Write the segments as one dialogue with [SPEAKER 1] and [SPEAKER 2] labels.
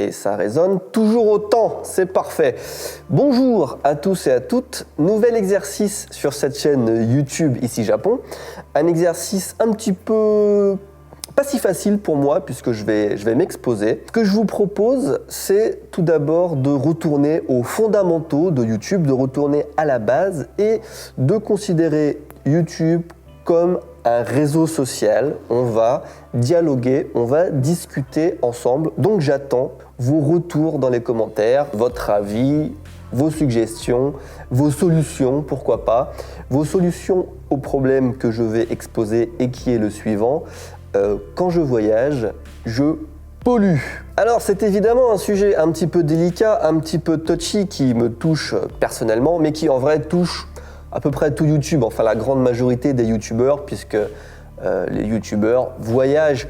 [SPEAKER 1] et ça résonne toujours autant, c'est parfait. Bonjour à tous et à toutes, nouvel exercice sur cette chaîne YouTube Ici Japon. Un exercice un petit peu pas si facile pour moi puisque je vais m'exposer. Ce que je vous propose, c'est tout d'abord de retourner aux fondamentaux de YouTube, de retourner à la base et de considérer YouTube comme un réseau social. On va dialoguer, on va discuter ensemble. Donc j'attends vos retours dans les commentaires, votre avis, vos suggestions, vos solutions, pourquoi pas. Vos solutions au problème que je vais exposer et qui est le suivant. Quand je voyage, je pollue. Alors c'est évidemment un sujet un petit peu délicat, un petit peu touchy qui me touche personnellement, mais qui en vrai touche à peu près tout YouTube, enfin la grande majorité des YouTubeurs, puisque les YouTubeurs voyagent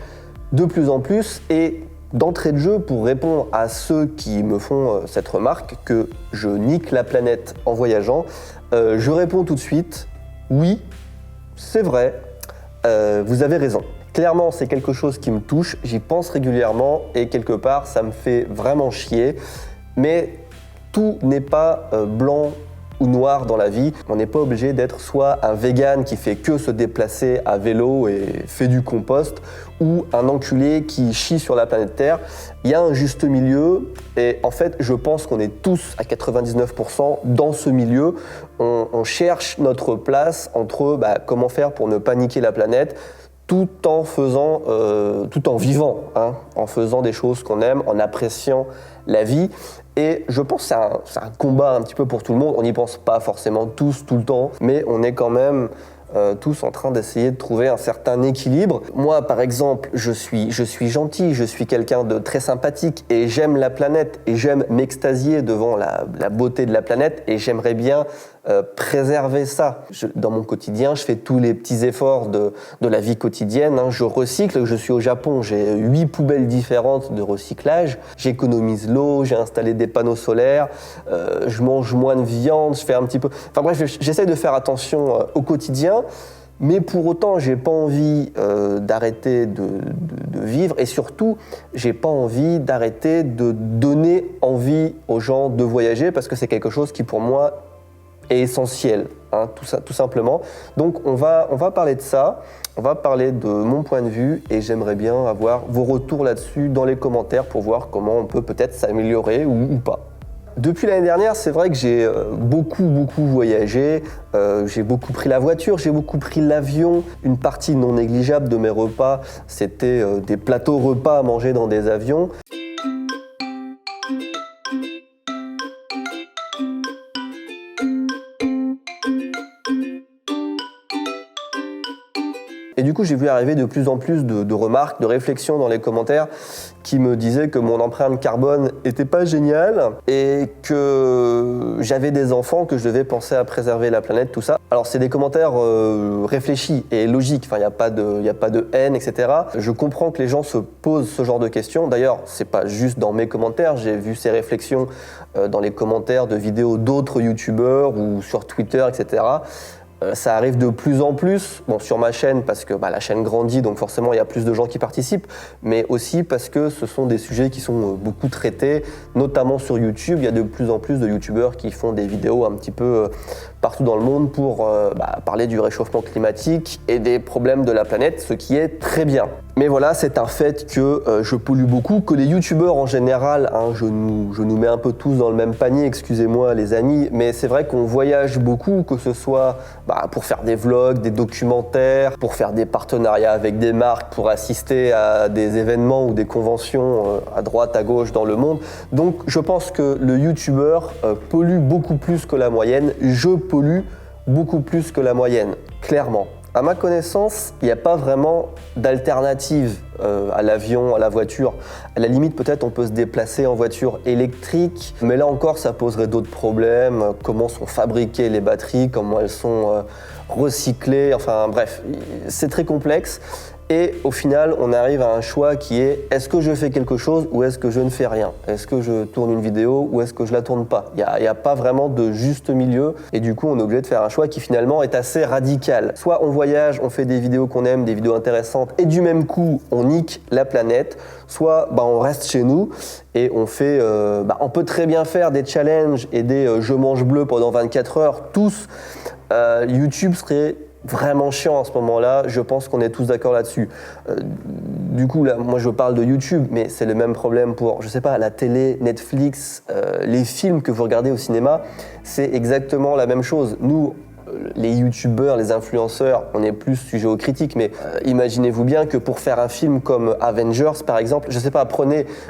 [SPEAKER 1] de plus en plus. Et d'entrée de jeu, pour répondre à ceux qui me font cette remarque, que je nique la planète en voyageant, je réponds tout de suite, oui, c'est vrai, vous avez raison. Clairement, c'est quelque chose qui me touche, j'y pense régulièrement et quelque part, ça me fait vraiment chier. Mais tout n'est pas blanc ou noir dans la vie. On n'est pas obligé d'être soit un vegan qui fait que se déplacer à vélo et fait du compost, ou un enculé qui chie sur la planète Terre. Il y a un juste milieu et en fait, je pense qu'on est tous à 99% dans ce milieu. On cherche notre place entre comment faire pour ne pas niquer la planète, tout en vivant, en faisant des choses qu'on aime, en appréciant la vie. Et je pense que c'est un combat un petit peu pour tout le monde. On n'y pense pas forcément tous, tout le temps, mais on est quand même tous en train d'essayer de trouver un certain équilibre. Moi, par exemple, je suis gentil, je suis quelqu'un de très sympathique et j'aime la planète et j'aime m'extasier devant la beauté de la planète et j'aimerais bien préserver ça. Dans mon quotidien, je fais tous les petits efforts de la vie quotidienne. Je recycle, je suis au Japon, j'ai 8 poubelles différentes de recyclage. J'économise l'eau, j'ai installé des panneaux solaires, je mange moins de viande, je fais un petit peu... Enfin bref, j'essaie de faire attention au quotidien. Mais pour autant, j'ai pas envie d'arrêter de vivre et surtout, j'ai pas envie d'arrêter de donner envie aux gens de voyager parce que c'est quelque chose qui pour moi est essentiel, tout simplement. Donc on va parler de ça, on va parler de mon point de vue et j'aimerais bien avoir vos retours là-dessus dans les commentaires pour voir comment on peut peut-être s'améliorer ou pas. Depuis l'année dernière, c'est vrai que j'ai beaucoup voyagé, j'ai beaucoup pris la voiture, j'ai beaucoup pris l'avion. Une partie non négligeable de mes repas, c'était des plateaux repas à manger dans des avions. Et du coup, j'ai vu arriver de plus en plus de remarques, de réflexions dans les commentaires qui me disaient que mon empreinte carbone était pas géniale et que j'avais des enfants, que je devais penser à préserver la planète, tout ça. Alors, c'est des commentaires réfléchis et logiques, enfin, il n'y a pas de haine, etc. Je comprends que les gens se posent ce genre de questions. D'ailleurs, c'est pas juste dans mes commentaires, j'ai vu ces réflexions dans les commentaires de vidéos d'autres youtubeurs ou sur Twitter, etc. Ça arrive de plus en plus, sur ma chaîne parce que la chaîne grandit, donc forcément il y a plus de gens qui participent, mais aussi parce que ce sont des sujets qui sont beaucoup traités, notamment sur YouTube. Il y a de plus en plus de youtubeurs qui font des vidéos un petit peu partout dans le monde pour parler du réchauffement climatique et des problèmes de la planète, ce qui est très bien. Mais voilà, c'est un fait que je pollue beaucoup, que les youtubeurs en général, je nous mets un peu tous dans le même panier, excusez-moi les amis, mais c'est vrai qu'on voyage beaucoup, que ce soit pour faire des vlogs, des documentaires, pour faire des partenariats avec des marques, pour assister à des événements ou des conventions à droite, à gauche dans le monde. Donc je pense que le youtubeur pollue beaucoup plus que la moyenne. Je pollue beaucoup plus que la moyenne, clairement. À ma connaissance, il n'y a pas vraiment d'alternative à l'avion, à la voiture. À la limite, peut-être on peut se déplacer en voiture électrique, mais là encore, ça poserait d'autres problèmes. Comment sont fabriquées les batteries, comment elles sont recyclées, enfin bref, c'est très complexe. Et au final, on arrive à un choix qui est que je fais quelque chose ou est-ce que je ne fais rien? Est-ce que je tourne une vidéo ou est-ce que je la tourne pas? Il n'y a pas vraiment de juste milieu et du coup, on est obligé de faire un choix qui finalement est assez radical. Soit on voyage, on fait des vidéos qu'on aime, des vidéos intéressantes et du même coup, on nique la planète. Soit on reste chez nous et on fait, on peut très bien faire des challenges et des je mange bleu pendant 24 heures, tous. YouTube serait vraiment chiant à ce moment-là, je pense qu'on est tous d'accord là-dessus. Du coup, là, moi je parle de YouTube, mais c'est le même problème pour, je sais pas, la télé, Netflix, les films que vous regardez au cinéma, c'est exactement la même chose. Nous, les youtubeurs, les influenceurs, on est plus sujet aux critiques, mais imaginez-vous bien que pour faire un film comme Avengers, par exemple, je sais pas,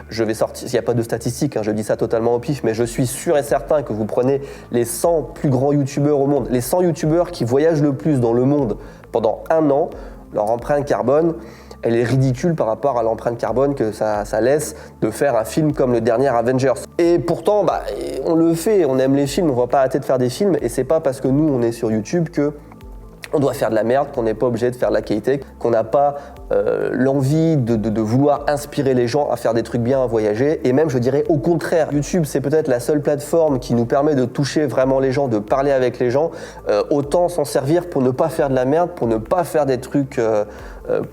[SPEAKER 1] je vais sortir, il n'y a pas de statistiques, je dis ça totalement au pif, mais je suis sûr et certain que vous prenez les 100 plus grands youtubeurs au monde, les 100 youtubeurs qui voyagent le plus dans le monde pendant un an, leur empreinte carbone, elle est ridicule par rapport à l'empreinte carbone que ça laisse de faire un film comme le dernier Avengers. Et pourtant, on le fait, on aime les films, on va pas arrêter de faire des films, et c'est pas parce que nous on est sur YouTube que on doit faire de la merde, qu'on n'est pas obligé de faire de la qualité, qu'on n'a pas l'envie de vouloir inspirer les gens à faire des trucs bien, à voyager. Et même, je dirais, au contraire, YouTube, c'est peut-être la seule plateforme qui nous permet de toucher vraiment les gens, de parler avec les gens. Autant s'en servir pour ne pas faire de la merde, pour ne pas faire des trucs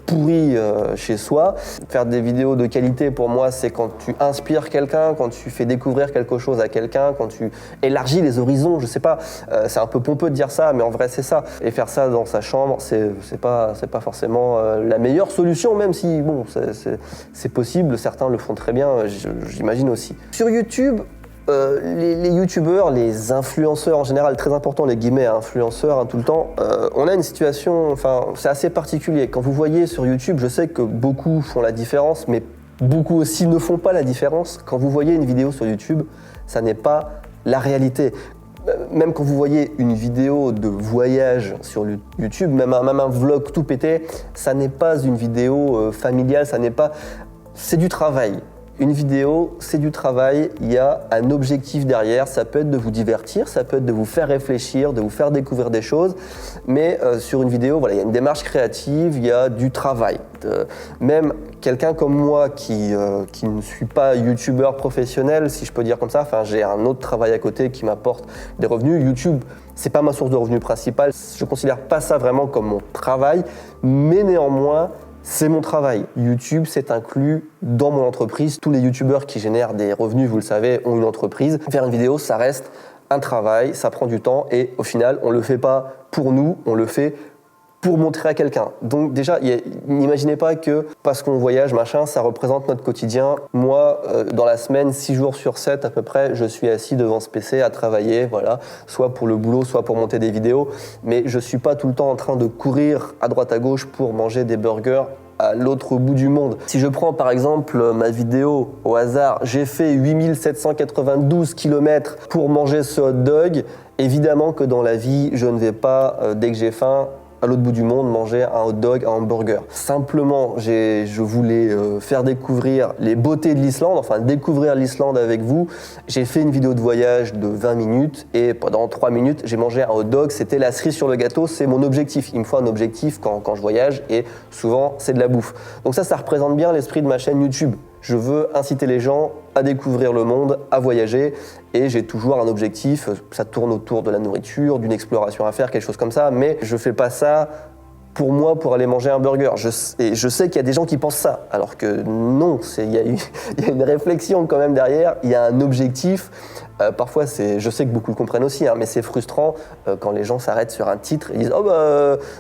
[SPEAKER 1] pourris chez soi. Faire des vidéos de qualité, pour moi, c'est quand tu inspires quelqu'un, quand tu fais découvrir quelque chose à quelqu'un, quand tu élargis les horizons, je sais pas. C'est un peu pompeux de dire ça, mais en vrai, c'est ça. Et faire ça dans sa chambre, c'est pas forcément la meilleure solution, même si bon, c'est possible, certains le font très bien, j'imagine aussi. Sur YouTube, les youtubeurs, les influenceurs en général, très important les guillemets, influenceurs tout le temps, on a une situation, c'est assez particulier. Quand vous voyez sur YouTube, je sais que beaucoup font la différence, mais beaucoup aussi ne font pas la différence. Quand vous voyez une vidéo sur YouTube, ça n'est pas la réalité. Même quand vous voyez une vidéo de voyage sur YouTube, même un vlog tout pété, ça n'est pas une vidéo familiale, c'est du travail. Une vidéo, c'est du travail, il y a un objectif derrière, ça peut être de vous divertir, ça peut être de vous faire réfléchir, de vous faire découvrir des choses, mais sur une vidéo, il y a une démarche créative, il y a du travail. Même quelqu'un comme moi qui ne suis pas youtubeur professionnel, si je peux dire comme ça, j'ai un autre travail à côté qui m'apporte des revenus. YouTube, c'est pas ma source de revenus principale, je considère pas ça vraiment comme mon travail, mais néanmoins, c'est mon travail. YouTube, c'est inclus dans mon entreprise. Tous les youtubeurs qui génèrent des revenus, vous le savez, ont une entreprise. Faire une vidéo, ça reste un travail, ça prend du temps et au final, on le fait pas pour nous, on le fait pour montrer à quelqu'un. Donc déjà, n'imaginez pas que parce qu'on voyage, ça représente notre quotidien. Moi, dans la semaine, 6 jours sur 7 à peu près, je suis assis devant ce PC à travailler, soit pour le boulot, soit pour monter des vidéos. Mais je suis pas tout le temps en train de courir à droite à gauche pour manger des burgers à l'autre bout du monde. Si je prends par exemple ma vidéo au hasard, j'ai fait 8792 km pour manger ce hot dog. Évidemment que dans la vie, je ne vais pas, dès que j'ai faim, à l'autre bout du monde, manger un hot dog, un hamburger. Simplement, je voulais faire découvrir les beautés de l'Islande, découvrir l'Islande avec vous. J'ai fait une vidéo de voyage de 20 minutes et pendant 3 minutes, j'ai mangé un hot dog. C'était la cerise sur le gâteau, c'est mon objectif. Il me faut un objectif quand je voyage et souvent, c'est de la bouffe. Donc ça représente bien l'esprit de ma chaîne YouTube. Je veux inciter les gens à découvrir le monde, à voyager et j'ai toujours un objectif, ça tourne autour de la nourriture, d'une exploration à faire, quelque chose comme ça, mais je fais pas ça pour moi pour aller manger un burger. Je sais qu'il y a des gens qui pensent ça, alors que non, il y a une réflexion quand même derrière, il y a un objectif. Parfois, je sais que beaucoup le comprennent aussi, mais c'est frustrant quand les gens s'arrêtent sur un titre et disent « Oh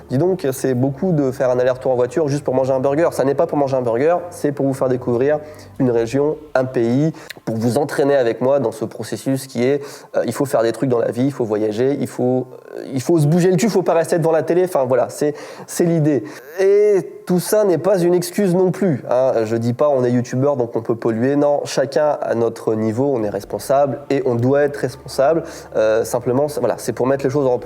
[SPEAKER 1] dis donc, c'est beaucoup de faire un aller-retour en voiture juste pour manger un burger. » Ça n'est pas pour manger un burger, c'est pour vous faire découvrir une région, un pays, pour vous entraîner avec moi dans ce processus qui est il faut faire des trucs dans la vie, il faut voyager, il faut se bouger le cul, il ne faut pas rester devant la télé. C'est l'idée. Et tout ça n'est pas une excuse non plus. Je dis pas on est youtubeur donc on peut polluer. Non, chacun à notre niveau, on est responsable et on doit être responsable. Simplement, c'est pour mettre les choses en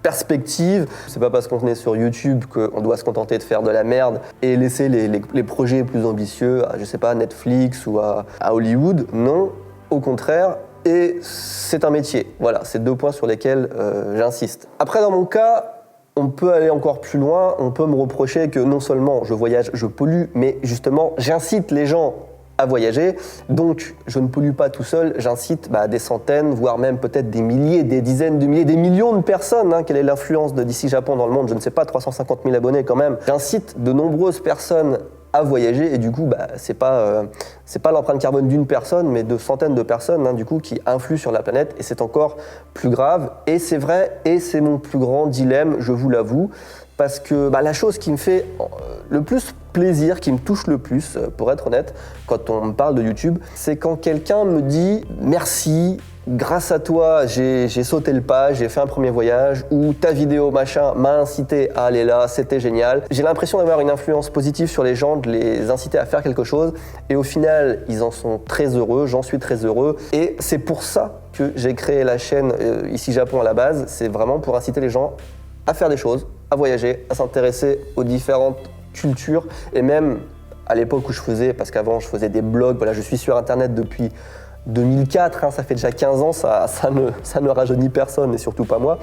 [SPEAKER 1] perspective. C'est pas parce qu'on est sur YouTube qu'on doit se contenter de faire de la merde et laisser les projets plus ambitieux à, je sais pas, Netflix ou à Hollywood. Non, au contraire. Et c'est un métier. C'est 2 points sur lesquels j'insiste. Après, dans mon cas, on peut aller encore plus loin, on peut me reprocher que non seulement je voyage, je pollue, mais justement j'incite les gens à voyager, donc je ne pollue pas tout seul, j'incite des centaines, voire même peut-être des milliers, des dizaines de milliers, des millions de personnes. Quelle est l'influence de d'ici Japon dans le monde? Je ne sais pas, 350 000 abonnés quand même. J'incite de nombreuses personnes à voyager et du coup c'est pas l'empreinte carbone d'une personne mais de centaines de personnes du coup qui influent sur la planète et c'est encore plus grave et c'est vrai et c'est mon plus grand dilemme, je vous l'avoue, parce que la chose qui me fait le plus plaisir, qui me touche le plus, pour être honnête, quand on me parle de YouTube, c'est quand quelqu'un me dit merci, grâce à toi, j'ai sauté le pas, j'ai fait un premier voyage, ou ta vidéo machin m'a incité à aller là, c'était génial. J'ai l'impression d'avoir une influence positive sur les gens, de les inciter à faire quelque chose, et au final, ils en sont très heureux, j'en suis très heureux, et c'est pour ça que j'ai créé la chaîne Ici Japon à la base, c'est vraiment pour inciter les gens à faire des choses, à voyager, à s'intéresser aux différentes cultures, et même à l'époque où je faisais, parce qu'avant je faisais des blogs, je suis sur internet depuis 2004, ça fait déjà 15 ans, ça ne rajeunit personne et surtout pas moi.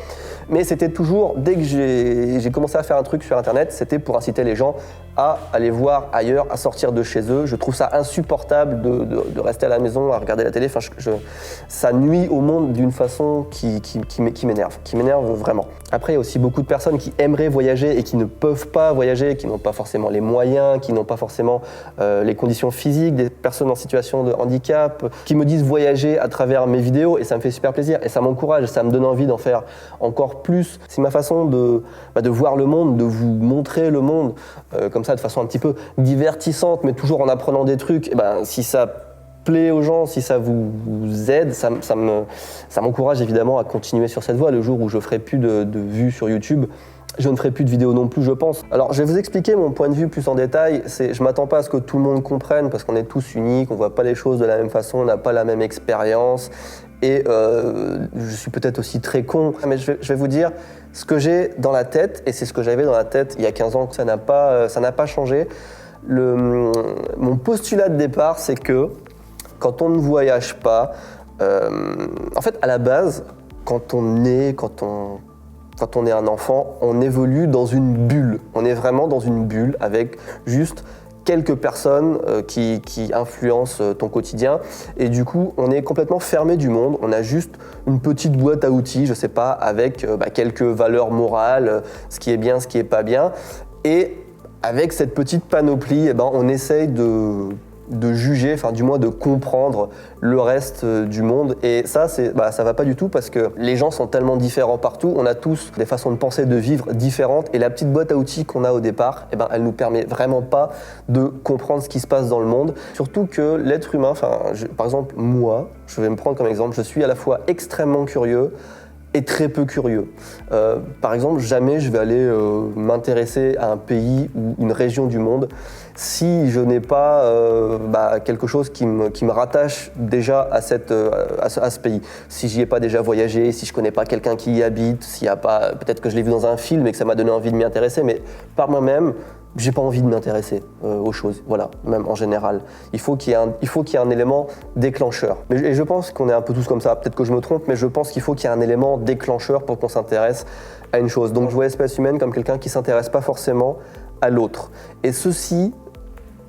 [SPEAKER 1] Mais c'était toujours, dès que j'ai commencé à faire un truc sur internet, c'était pour inciter les gens à aller voir ailleurs, à sortir de chez eux. Je trouve ça insupportable de rester à la maison, à regarder la télé. Ça nuit au monde d'une façon qui m'énerve vraiment. Après, il y a aussi beaucoup de personnes qui aimeraient voyager et qui ne peuvent pas voyager, qui n'ont pas forcément les moyens, qui n'ont pas forcément les conditions physiques, des personnes en situation de handicap, qui me disent voyager à travers mes vidéos et ça me fait super plaisir et ça m'encourage, ça me donne envie d'en faire encore plus. C'est ma façon de voir le monde, de vous montrer le monde comme ça de façon un petit peu divertissante mais toujours en apprenant des trucs. Si ça plaît aux gens, si ça vous aide, ça m'encourage évidemment à continuer sur cette voie. Le jour où je ferai plus de vues sur YouTube, je ne ferai plus de vidéos non plus, je pense. Alors, je vais vous expliquer mon point de vue plus en détail. Je m'attends pas à ce que tout le monde comprenne, parce qu'on est tous uniques, on voit pas les choses de la même façon, on n'a pas la même expérience. Et je suis peut-être aussi très con, mais je vais vous dire ce que j'ai dans la tête, et c'est ce que j'avais dans la tête il y a 15 ans, que ça n'a pas changé. Mon postulat de départ, c'est que quand on ne voyage pas, en fait, à la base, quand on est un enfant, on évolue dans une bulle. On est vraiment dans une bulle avec juste quelques personnes qui influencent ton quotidien. Et du coup, on est complètement fermé du monde. On a juste une petite boîte à outils, je sais pas, avec quelques valeurs morales, ce qui est bien, ce qui est pas bien. Et avec cette petite panoplie, on essaye de juger, enfin du moins de comprendre le reste du monde. Et ça, ça va pas du tout parce que les gens sont tellement différents partout, on a tous des façons de penser, de vivre différentes et la petite boîte à outils qu'on a au départ, elle nous permet vraiment pas de comprendre ce qui se passe dans le monde. Surtout que l'être humain, par exemple moi, je vais me prendre comme exemple, je suis à la fois extrêmement curieux et très peu curieux. Par exemple, jamais je vais aller m'intéresser à un pays ou une région du monde si je n'ai pas quelque chose qui me rattache déjà à ce pays. Si j'y ai pas déjà voyagé, si je connais pas quelqu'un qui y habite, s'il y a pas, peut-être que je l'ai vu dans un film et que ça m'a donné envie de m'y intéresser, mais par moi-même, j'ai pas envie de m'intéresser aux choses, voilà, même en général. Il faut qu'il y ait un élément déclencheur. Et je pense qu'on est un peu tous comme ça, peut-être que je me trompe, mais je pense qu'il faut qu'il y ait un élément déclencheur pour qu'on s'intéresse à une chose. Donc je vois l'espèce humaine comme quelqu'un qui s'intéresse pas forcément à l'autre. Et ceci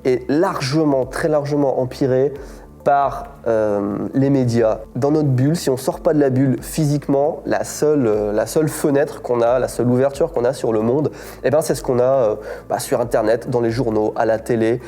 [SPEAKER 1] est très largement empiré par les médias. Dans notre bulle, si on sort pas de la bulle physiquement, la seule fenêtre qu'on a, la seule ouverture qu'on a sur le monde, c'est ce qu'on a sur Internet, dans les journaux, à la télé.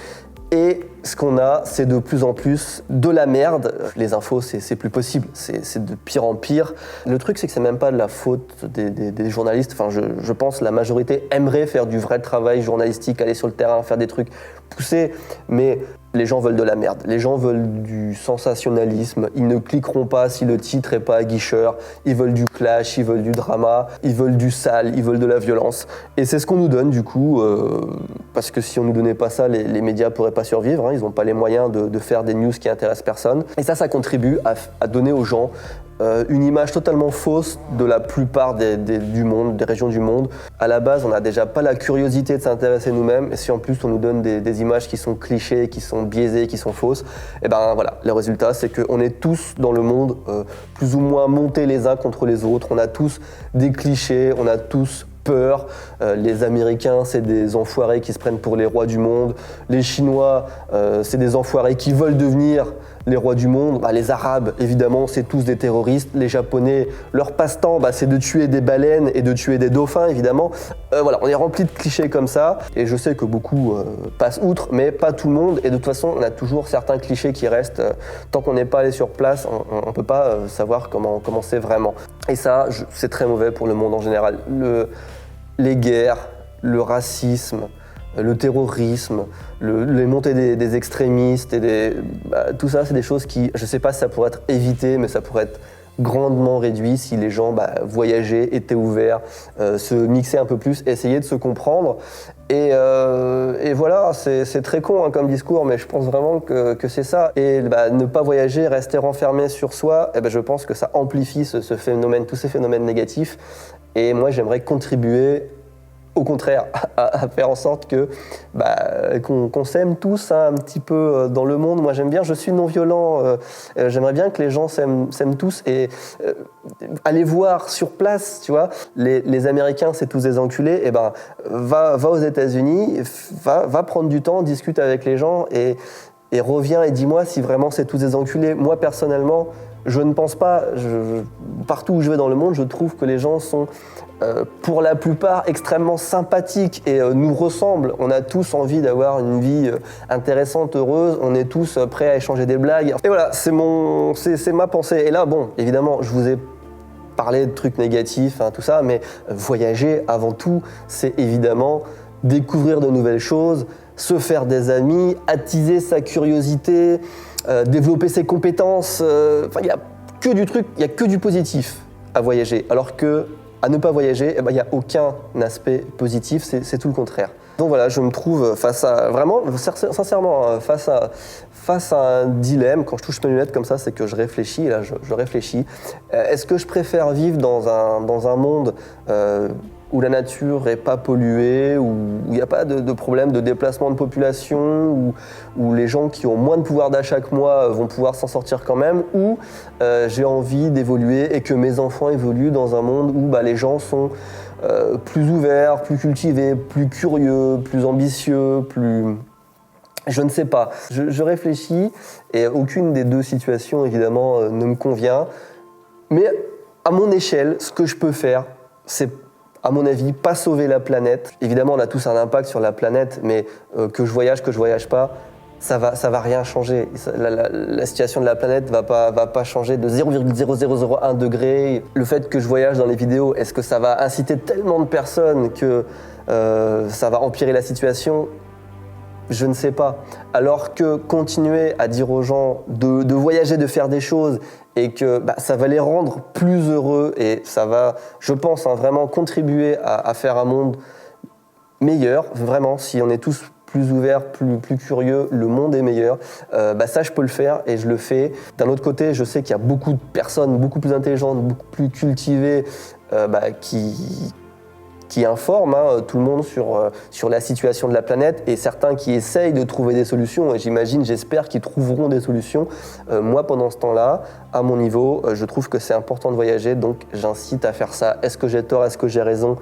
[SPEAKER 1] Et ce qu'on a, c'est de plus en plus de la merde. Les infos, c'est plus possible, c'est de pire en pire. Le truc, c'est que c'est même pas de la faute des journalistes. Enfin, je pense que la majorité aimerait faire du vrai travail journalistique, aller sur le terrain, faire des trucs poussés, mais les gens veulent de la merde. Les gens veulent du sensationnalisme. Ils ne cliqueront pas si le titre est pas aguicheur. Ils veulent du clash, ils veulent du drama, ils veulent du sale, ils veulent de la violence. Et c'est ce qu'on nous donne du coup, parce que si on nous donnait pas ça, les médias pourraient pas survivre. Ils n'ont pas les moyens de faire des news qui intéressent personne. Et ça contribue à donner aux gens une image totalement fausse de la plupart du monde, des régions du monde. À la base, on n'a déjà pas la curiosité de s'intéresser nous-mêmes, et si en plus on nous donne des images qui sont clichés, qui sont biaisées, qui sont fausses, voilà, le résultat c'est qu'on est tous dans le monde plus ou moins montés les uns contre les autres, on a tous des clichés, on a tous peur. Les Américains, c'est des enfoirés qui se prennent pour les rois du monde. Les Chinois, c'est des enfoirés qui veulent devenir les rois du monde. Les Arabes, évidemment, c'est tous des terroristes. Les Japonais, leur passe-temps, c'est de tuer des baleines et de tuer des dauphins, évidemment. Voilà, on est rempli de clichés comme ça. Et je sais que beaucoup passent outre, mais pas tout le monde. Et de toute façon, on a toujours certains clichés qui restent. Tant qu'on n'est pas allé sur place, on ne peut pas savoir comment c'est vraiment. Et ça, c'est très mauvais pour le monde en général. Les guerres, le racisme, le terrorisme, les montées des extrémistes, et tout ça, c'est des choses qui, je ne sais pas si ça pourrait être évité, mais ça pourrait être grandement réduit si les gens voyageaient, étaient ouverts, se mixaient un peu plus, essayaient de se comprendre. Et voilà, c'est très con comme discours, mais je pense vraiment que c'est ça. Et ne pas voyager, rester renfermé sur soi, je pense que ça amplifie ce phénomène, tous ces phénomènes négatifs. Et moi, j'aimerais contribuer au contraire, à faire en sorte qu'on s'aime tous un petit peu dans le monde. Moi, j'aime bien, je suis non-violent, j'aimerais bien que les gens s'aiment tous et aller voir sur place, tu vois. Les Américains, c'est tous des enculés, va aux États-Unis, va prendre du temps, discute avec les gens et reviens et dis-moi si vraiment c'est tous des enculés. Moi, personnellement, je ne pense pas. Partout où je vais dans le monde, je trouve que les gens sont, pour la plupart, extrêmement sympathiques et nous ressemblent. On a tous envie d'avoir une vie intéressante, heureuse. On est tous prêts à échanger des blagues. Et voilà, c'est ma pensée. Et là, bon, évidemment, je vous ai parlé de trucs négatifs, tout ça, mais voyager, avant tout, c'est évidemment découvrir de nouvelles choses, se faire des amis, attiser sa curiosité, développer ses compétences. Il n'y a que du truc, il n'y a que du positif à voyager. Alors que à ne pas voyager, il n'y a aucun aspect positif, c'est tout le contraire. Donc voilà, je me trouve face à, vraiment, sincèrement, face à un dilemme. Quand je touche mes lunettes comme ça, c'est que je réfléchis, et là je réfléchis. Est-ce que je préfère vivre dans un monde où la nature n'est pas polluée, où il n'y a pas de problème de déplacement de population, où les gens qui ont moins de pouvoir d'achat que moi vont pouvoir s'en sortir quand même, ou j'ai envie d'évoluer et que mes enfants évoluent dans un monde où les gens sont plus ouverts, plus cultivés, plus curieux, plus ambitieux, plus... Je ne sais pas. Je réfléchis et aucune des deux situations, évidemment, ne me convient. Mais à mon échelle, ce que je peux faire, c'est, à mon avis, pas sauver la planète. Évidemment, on a tous un impact sur la planète, mais que je voyage pas, ça va rien changer. La situation de la planète va pas changer de 0,0001 degré. Le fait que je voyage dans les vidéos, est-ce que ça va inciter tellement de personnes que ça va empirer la situation ? Je ne sais pas. Alors que continuer à dire aux gens de voyager, de faire des choses et que ça va les rendre plus heureux et ça va, je pense, vraiment contribuer à faire un monde meilleur. Vraiment, si on est tous plus ouverts, plus curieux, le monde est meilleur. Ça, je peux le faire et je le fais. D'un autre côté, je sais qu'il y a beaucoup de personnes beaucoup plus intelligentes, beaucoup plus cultivées qui informent tout le monde sur la situation de la planète et certains qui essayent de trouver des solutions et j'espère qu'ils trouveront des solutions. Moi, pendant ce temps-là, à mon niveau, je trouve que c'est important de voyager, donc j'incite à faire ça. Est-ce que j'ai tort? Est-ce que j'ai raison?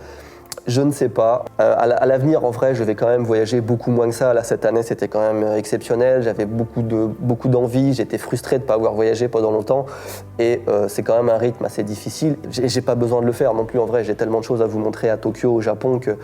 [SPEAKER 1] Je ne sais pas. À l'avenir, en vrai, je vais quand même voyager beaucoup moins que ça. Là, cette année, c'était quand même exceptionnel. J'avais beaucoup d'envie. J'étais frustré de ne pas avoir voyagé pendant longtemps. Et c'est quand même un rythme assez difficile. J'ai pas besoin de le faire non plus. En vrai, j'ai tellement de choses à vous montrer à Tokyo, au Japon, que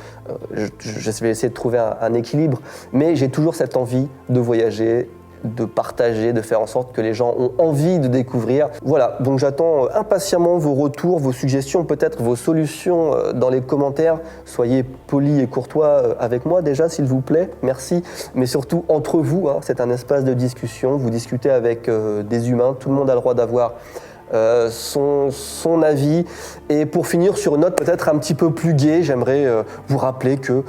[SPEAKER 1] je vais essayer de trouver un équilibre. Mais j'ai toujours cette envie de voyager, de partager, de faire en sorte que les gens ont envie de découvrir. Voilà, donc j'attends impatiemment vos retours, vos suggestions, peut-être vos solutions dans les commentaires. Soyez polis et courtois avec moi déjà, s'il vous plaît, merci. Mais surtout entre vous, c'est un espace de discussion, vous discutez avec des humains, tout le monde a le droit d'avoir son avis. Et pour finir sur une note peut-être un petit peu plus gaie, j'aimerais vous rappeler que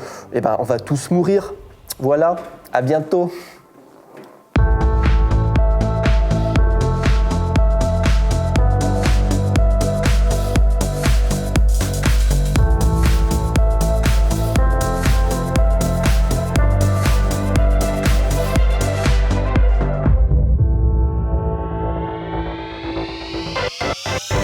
[SPEAKER 1] on va tous mourir. Voilà, à bientôt.